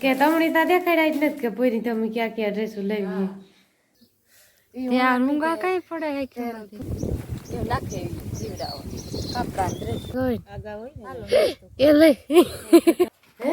કે તમને તા દેખાડ્યા જ નથી કે પોરી તમે ક્યાં ક્યાં ડ્રેસો લેવી ત્યાં રૂંગા કઈ પડે હે કે નાખે જીવડાઓ કાપડા ડ્રેસ આગા હોય ને એ લઈ હે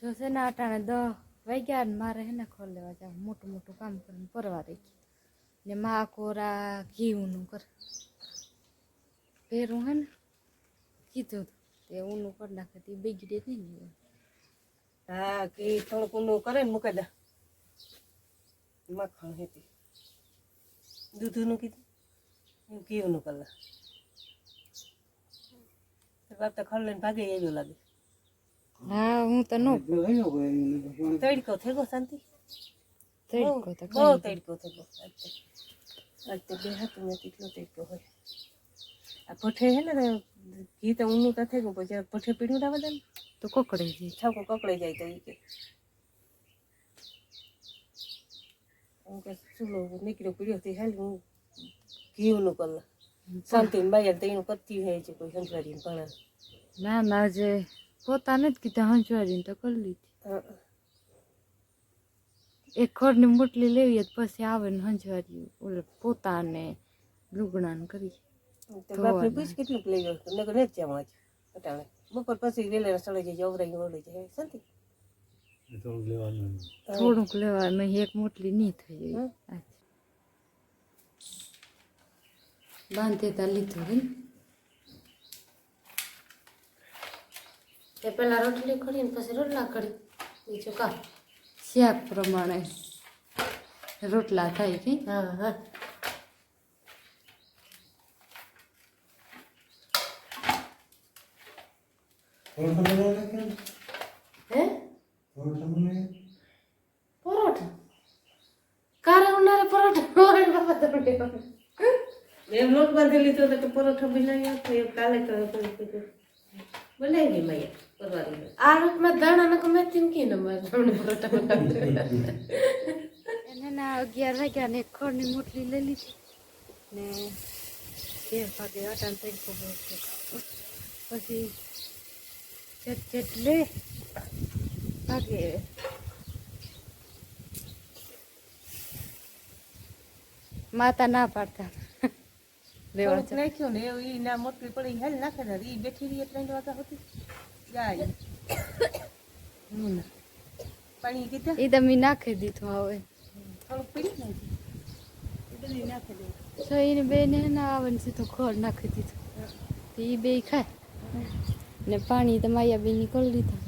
જો છે ને અટાણે 10 વાગ્યા ને મારે હે ને ખોલ લેવા જાવ મોટું મોટું કામ કરીને પરવા રાખી ને મા કોરા ઘીનું કર ફેરું હે ને કીધું તે ઊનું કરી નાખે તે બગડે નહીં ને હા કે થોડુંક ઊનું કરે ને મૂકી દે મખણ હેતી દૂધનું કીધું ઘીનું કલા તો બાપ તો ખડ લઈને ભાગે એવું લાગે હા હું તો નો તડકો થઈ ગયો શાંતિ તડકો તો બહુ તડકો થઈ ગયો આજ તો બે હાથ ને કેટલો તડકો હોય આ પઠે હે ને ઘી તો ઊનું તો થઈ ગયું પછી પઠે પીડ્યું ના બધા તો કોકડે જી છાકો કકડાઈ જાય તો એ કે ચૂલો નીકળ્યો પીડ્યો તે હાલ હું ઘી ઊનું કર શાંતિ બાયર તો એનું કરતી હોય છે કોઈ સંસારી પણ ના ના જે પોતાને જ કીધા હંચવાડીને તો કરી લીધી એક ખોરની મોટલી લેવી પછી આવે ને હંચવાડી ઓલે પોતાને લુગણાને કરી તો બાપને પૂછ કેટલું લઈ ગયો નગર નથી જવા જ અટાણે બપોર પછી વેલે સળે જાય જવરાઈ ઓળે જાય શાંતિ થોડુંક લેવા મેં એક મોટલી નહીં થઈ જાય બાંધે તા લીધું હે તે પેલા રોટલી કરીને પછી રોટલા કરી બીજું કામ શાક પ્રમાણે રોટલા થાય કે હા હા હે પરોઠા કારે ઉનારે પરોઠા ઓરે બાપા તમને એમ લોટ બાંધી લીધો તો પરોઠા બનાવ્યા તો કાલે તો બનાવી ગઈ મૈયા પરવારી આ રોટમાં દાણા નકો મેથી ને કી નંબર તમને પરોઠા બનાવી એને ના 11 વાગ્યા ને ખોરની મોટલી લઈ લીધી ને 2 વાગે અટાણ થઈ ગયો પછી ચટ લે ભાગે માતા ના પાડતા લેવા નાખ્યો ને એ ના મોટલી પડી હાલ નાખે ને એ બેઠી રહી 3 વાગ્યા હતી જાય પાણી કીધા એ તમે નાખી દીધું હવે થોડુંક પડી નાખી એ બધી નાખી દે so એને બેને ના આવે ને સીધું ખોળ નાખી દીધું તો એ બે ખાય ને પાણી તો માયા બે નીકળી લીધા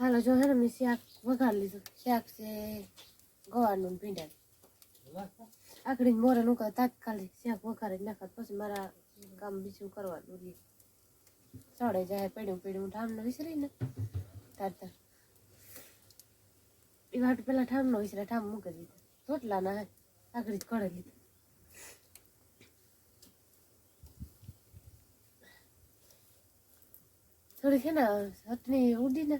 હાલો જો હે ને મેં શાક વઘાર લીધું શાક છે ગવાનું ભીંડા આખડી મોરે નુકા તાત્કાલિક શાક વઘારે નાખત પછી મારા કામ બીજું કરવાનું લે ચડે જાય પડ્યું ઠામનો વિસરી ને તાર એ વાટ પેલા ઠામનો વિસરે ઠામ મૂકી દીધો રોટલા ના આખડી જ કરે લીધું થોડીક હે ને ચટણી ઉડી ને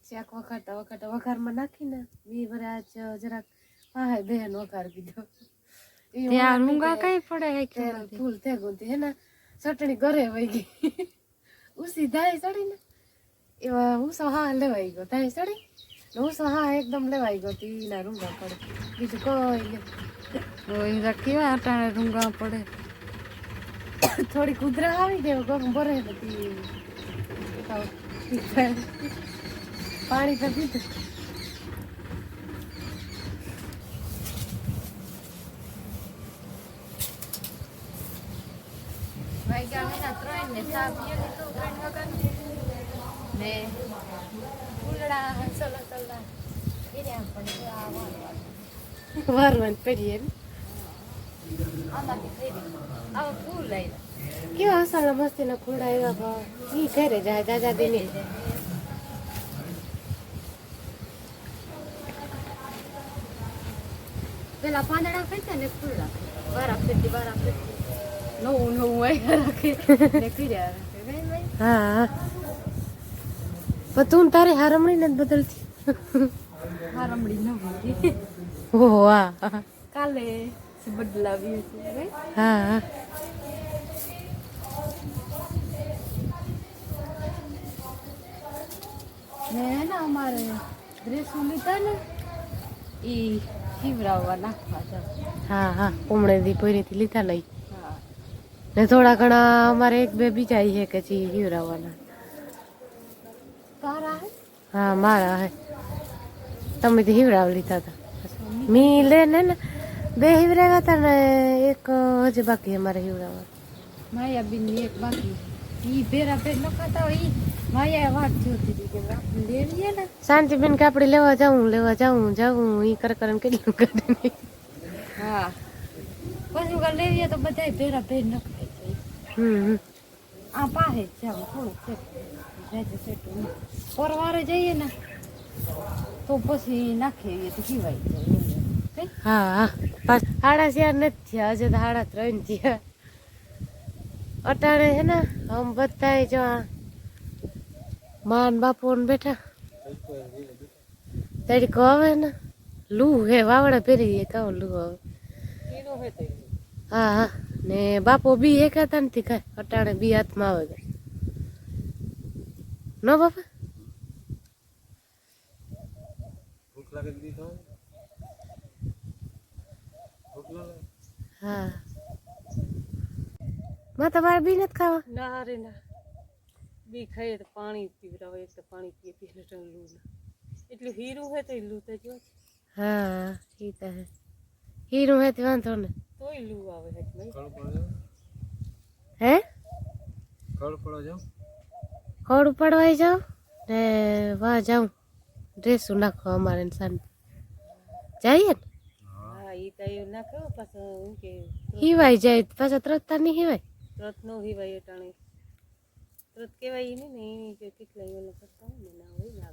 શાક વખારતા વઘારમાં નાખીને મી વરાજ જરાક હા બેન વઘાર કીધો ત્યાં રૂંગા કઈ પડે હે કે ફૂલ થઈ ગયું હે ને ચટણી ઘરે વહી ગઈ ઉસી ધાય ચડી ને એવા ઉસો હા લેવાઈ ગયો ધાય ચડી ને ઉસો હા એકદમ લેવાઈ ગયો તી ના રૂંગા પડે બીજું કોઈ ને કેવા અટાણે રૂંગા પડે થોડી કુદરા આવી ગયો ગમ ભરે બધી પાણી તો પીધું વાગ્યા 3 ને ચા પીએ લીધું 3 વાગ્યા ને ફૂલડા હસલા એરિયા પણ વારવાન પડીએ આમાંથી થઈ આ ફૂલ લઈ કેવા હસલા મસ્તીના ફૂલડા એવા ઈ ઘરે જાય દાદા દીને પેલા પાંદડા ખાઈ ને ખુલ્લા બારા ફેરતી નવું વાગ્યા રાખે ને કર્યા રાખે હા પણ તું તારે હારમણી ને બદલતી હારમણી ન બદલી ઓ વાહ કાલે બદલાવી હતી હા ને અમારે ડ્રેસો લીધા ને ઈ શિવરાવવા નાખવા જાવ હા હા ઉમળેથી પોઈરીથી લીધા નહીં હા ને થોડા ઘણા અમારે એક બે બીજા છે કે જે શિવરાવવાના તારા હે હા મારા હે તમે તો હિવરાવ લીધા હતા મી લે ને બે હિવરાવ્યા હતા ને એક હજી બાકી અમારે હિવરાવા માયાબીન ની એક બાકી ઈ ભેરા ભેર ન ખાતા હોય ઈ માયા વાત જોતી હતી કે આપણે લેવીએ ને શાંતિબેન કે આપણે લેવા જાઉં ઈ કરીને કેટલું કાઢે હા પછી કાલ લેવીએ તો બધા ભેરા ભેર ન ખાય આ પાહે જાવ થોડું પરવારે જઈએ ને તો પછી નાખીએ તો ખીવાય જાય હા 4:30 નથી થયા હજુ તો 3:30 થયા અટાણે હે ને હમ બધા જો માન બાપુ ને બેઠા તડકો આવે ને લૂ હે વાવડા પહેરી કાવ લૂ આવે હા હા ને બાપો બી એકાતા નથી કાંઈ અટાણે બી હાથમાં આવે નો બાપા હા માં તમારે બી નથી ખાવા ના રે ના બી ખાઈએ તો પાણી પીવરાવે એક તો પાણી પીએ પીએ તો લૂ એટલું હીરું હે તો લૂ તો જો હા ઈ તો હે હીરું હે તો વાંધો ને તોય લૂ આવે હે ભાઈ હે ખડ પડવાઈ જાવ ને વાહ જાઉં ડ્રેસો નાખો અમારે શાંતિ જઈએ ને હા ઈ તો એવું ના કહો પાછો હું કે હિવાય જાય પાછા ત્રતતા નહીં હિવાય ત્રત નો હિવાય અટાણે ત્રત કહેવાય નહીં ને એની જે કેટલા એનો કરતા હોય ને ના હોય ને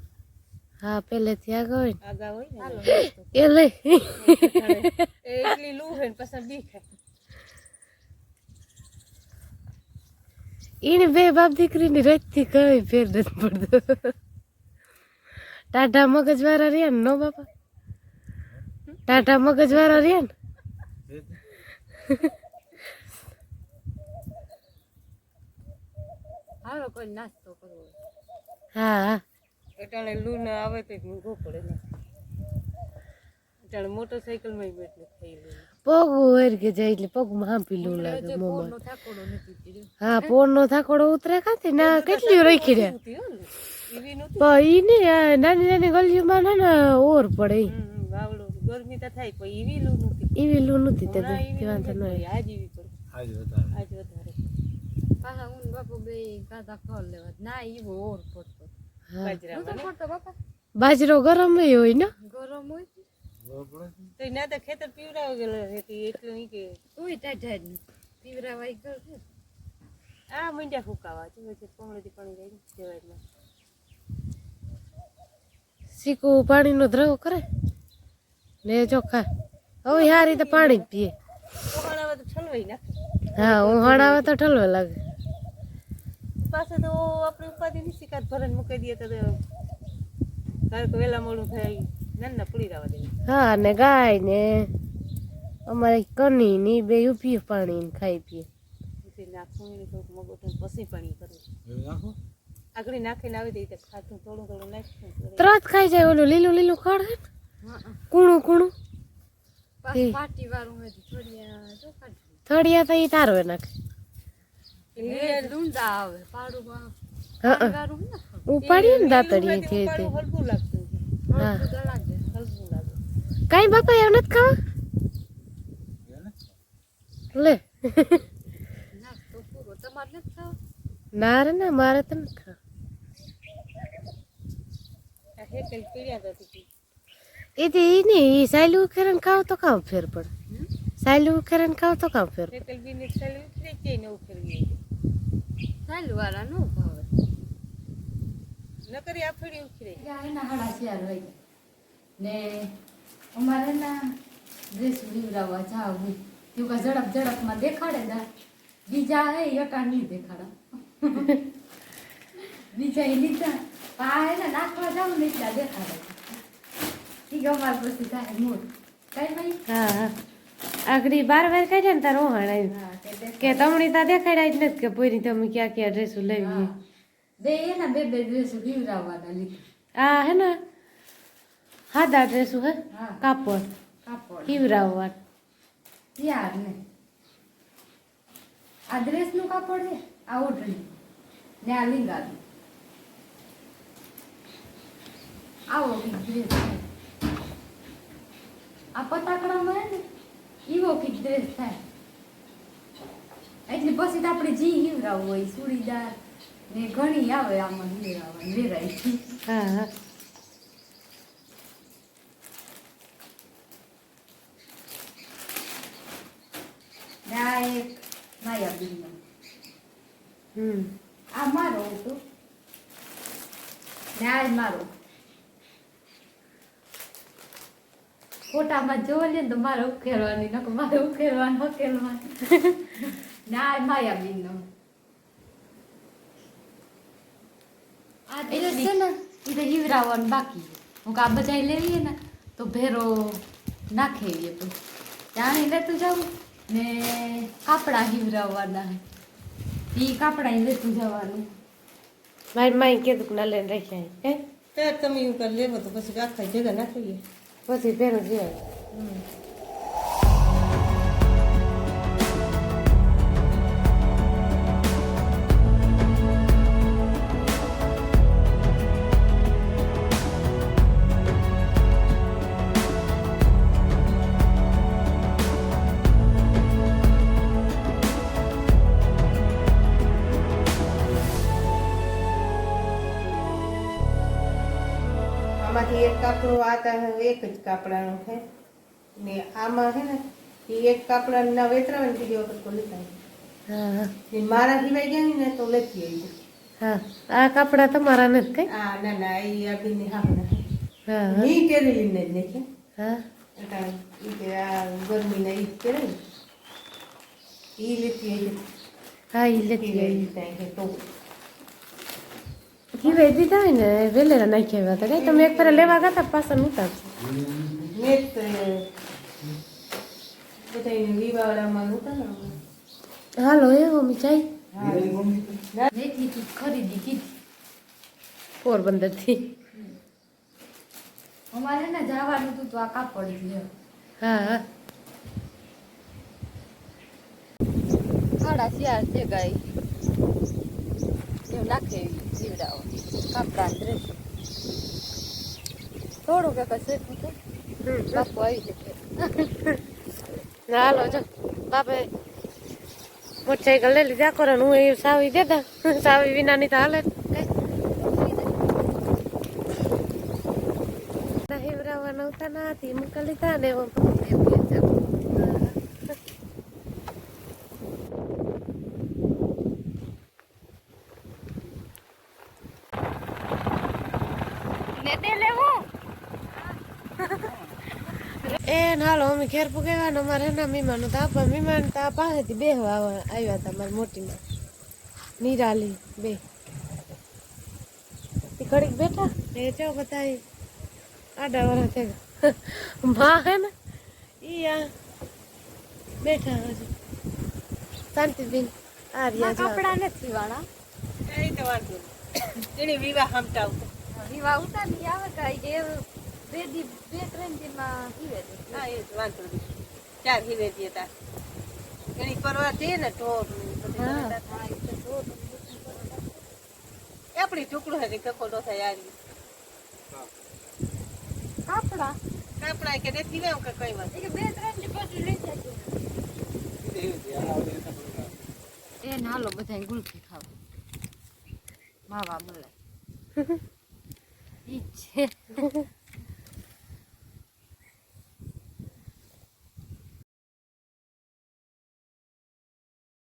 હા પહેલેથી આગળ હોય આગા હોય ને એ લે એટલી લૂ હે ને પછી બી ખાય એને બે બાપ દીકરીની રજથી કઈ ફેર નથી પડતો ટાઢા મગજ વાળા રહ્યા ને નો બાપા ટાઢા મગજ વાળા રહ્યા ને હાલો કોઈ નાસ્તો કરવો હા હા અટાણે લૂ ના આવે તો મૂંઘો પડે ને અટાણે મોટરસાઇકલ માં બેઠને ખાઈ લે પગ ઓર કે જાય એટલે પગમાં હાંપી લૂ લાગે મોમાં હા પોરનો થાકોડો ઉતરે ખાતી ના કેટલી રાખી રે ઈ ને નાની નાની ગલીઓમાં ને ઓર પડે વાવડો ગરમી તો થાય પણ એવી લૂ નથી તે વાંધો ન આજ એવી પડે આજ વધારે પાછા હું બાપુ બે કાતા ખોલ લેવા ના ઈવો ઓર પડતો બાજરો ગરમ હોય ને ગરમ હોય તો ના તો ખેતર પીવરાવ ગયેલો હતી એટલું ઈ કે તોય ટાઢા પીવરાવાઈ ગયો છે આ મંડ્યા ફૂકાવા છે કોમળેથી પાણી જાય જવાયમાં સીકુ પાણીનો દ્રવ કરે ને ચોખા હવે હારી તો પાણી જ પીએ ઉહાણાવે તો ઠલવાઈ નાખે હા ઉહાણાવે તો ઠલવા લાગે પાસે તો આપણે ઉપાધિ ની શિકાત ભરન મૂકી દઈએ તો કારણ કે વેલા મોડું થાય નાના પડી રહેવા દે હા ને ગાય ને અમારે કની ની બે પીએ પાણી ખાઈ પીએ નાખવું થોડુંક મગોટું પછી પાણી કરવું આગળ નાખીને આવી દઈએ ખાતું થોડું થોડું નાખીશું તરત ખાઈ જાય ઓલું લીલું લીલું ખડ હે કૂણું કૂણું પાટી વાળું થોડિયા તો ઈ તારો નાખે ઉપાડીએ ને દાતડીએ છે તે હલકું લાગતું હા હલકું લાગે કઈ બાપા એવું નથી ખાવા લે ના રે ના મારે તો નથી ખાવા હેકલ પીડ્યા હતી ઈ નહીં સાયલું ખેરણ ખાવ તો કામ ફેર પડે સાયલું ખેરણ ખાવ તો કામ ફેર હેકલ બીને સાયલું ઉખરી જાય ને ઉખરી સાયલું વાળા નો ભાવે નકરી આફડી ઉખરી એના હડા શિયાર હોય ને અમારે ના ડ્રેસ લીવડાવવા જાવ હું તું કા ઝડપમાં દેખાડે ને બીજા હે યટા નહીં દેખાડા બીજા એ લીધા પા હે ને નાખવા જાવ ને એટલા દેખાડે ઈ ગમાર પછી થાય મૂળ કઈ ભાઈ હા આગળ 12 વાર કાઢ્યા ને તાર ઓહાણ આવ્યું કે તમણી તા દેખાડ્યા જ નથી કે પોઈની તમે ક્યાં ડ્રેસો લેવી બે એના બે ડ્રેસ લીવડાવવાના લીધા આ હે ને હાદા ડ્રેસો હે કાપડ હીવરાવવા યાર ને આ ડ્રેસ નું કાપડ હે આ ઓઢણી ને આ લીંગાનું આવો કી ડ્રેસ આ પતાકડામાં હે ને ઈવો કી ડ્રેસ થાય એટલે પછી તો આપણે જી હીવરાવું હોય ચૂડીદાર ને ઘણી આવે આમાં હીવરાવવાની વેરાયટી હા આ એક માયાબીનો આ મારો હતો ને આ મારો ફોટામાં જોવા લે તો મારે ઉકેલવાની નકો મારે ઉકેલવાનું ને આ માયાબીનો આ ડ્રેસ છે ને એ તો હીવરાવવાનું બાકી હું કા બજાઈ લેવીએ ને તો ભેરો નાખેવીએ તો ત્યાં લેતું જાઉં ને કાપડા હીવરાવવાના ઈ કાપડા લેતું જવાનું મારી માઈ કીધું કે ના લઈને રાખી હે ત્યારે તમે એવું કરી લેવો તો પછી આખા જગા નાખીએ પછી ભેરો જે આમાંથી એક કાપડો આતા એક જ કાપડાનો છે ને આમાં છે ને એ એક કાપડાના વેતરાવે ને બીજી વખત કોઈ લેતા હા ને મારા સિવાય ગયા ને તો લેતી આવી હા આ કપડા તમારા નથી કઈ આ ના ના એ આપીને હા હા ની પહેરેલી ને જ નાખે હા એટલે ઈ કે આ ગરમીના ઈ પહેરે ને ઈ લેતી આવી હા ઈ લેતી આવી કે તો કીવે દીધા હોય ને વેલેરા નાખી આવ્યા હતા કઈ તમે એક ફેરા લેવા ગયા હતા પાછા નહોતા મેં બધાને વિવાહમાં નહોતા ને હાલો એ મમ્મી જાય લેતી તું ખરીદી કીધી પોરબંદર થી અમારે ને જવાનું હતું તો આ કાપડ જ લ્યો હા હા 4:30 છે ગાય એવું નાખે જીવડાવો કાપડા ડ્રેસ થોડું કે કશે બાપુ આવી જશે હાલો જો બાપે મોટરસાઇકલ લઈ લીધા કરો ને હું એ સાવી દેતા સાવી વિના ની તો હાલે હિવરાવાના ઉતા નથી મૂકી લીધા ને એ હાલો અમે ઘેર પુગાવ્યા ને અમારે એના મીમાનું તાપા મીમાન તા પાસેથી બેહવા આવ્યા હતા મારી મોટીમાં નિરાલી બે ઘડીક બેઠા એ ચો બધા આડા વરા થયા માં હે ને ઈ આ બેઠા હજુ શાંતિબેન આ રહ્યા કપડા નથી વાળા એ તો વાંધો એને વિવાહ હમતા વિવાહ ઉતારી આવે કાંઈ કે બે ત્રણ દિનમાં હીવે દે હા એ જ વાંધો નહીં ચાર હીવે દે તાર એની પરવા દે ને ઢોર આપણી ટુકડો હતી કકો નો થાય યાર કાપડા કાપડા કે નથી વેમ કે કઈ વાત કે બે ત્રણ દી પછી લઈ જાય એ નાલો બધા ગુલકી ખાવ માવા મળે ઈ છે